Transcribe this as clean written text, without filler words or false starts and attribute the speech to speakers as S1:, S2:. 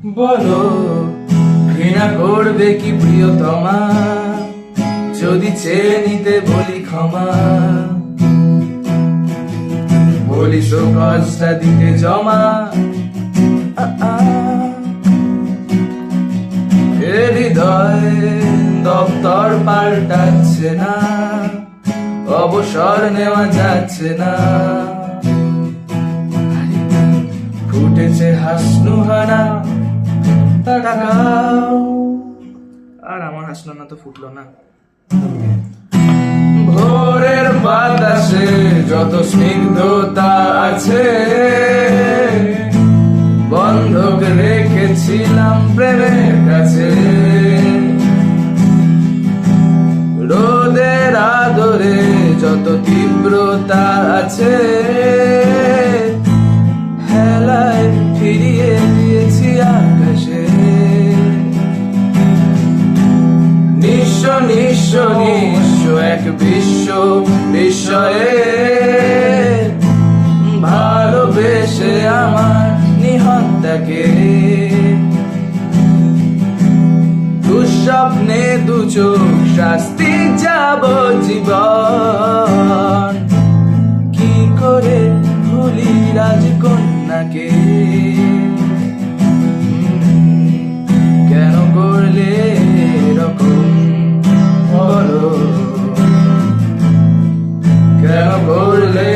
S1: বলো ঘৃণা করবে কি প্রিয়তমা যদি চেয়ে নিতে বলি ক্ষমা, বলি কাজটা দিতে জমা। এ হৃদয় দপ্তর পাল্টাচ্ছে না, অবসর নেওয়া যাচ্ছে না। ফুটেছে হাসনুহানা তাকাও, আর আমার হাসনুহানা তো ফুটলো না। ভোরের বাতাসে যত স্নিগ্ধতা আছে বন্ধক রেখেছিলাম প্রেমের কাছে। রোদের আদরে যত তীব্রতা আছে হেলায় ফিরিয়ে দিয়েছি আকাশে। নিঃস্ব নিঃস্ব নিঃস্ব এক বিশ্ব বিস্ময়ে ভালোবেসে আমার নিহন্তাকে। দুঃস্বপ্নে দু চোখ শাস্তি যাব জীবন, কি করে ভুলি রাজকন্যাকে। কেন করলে এরকম বলো, কেন করলে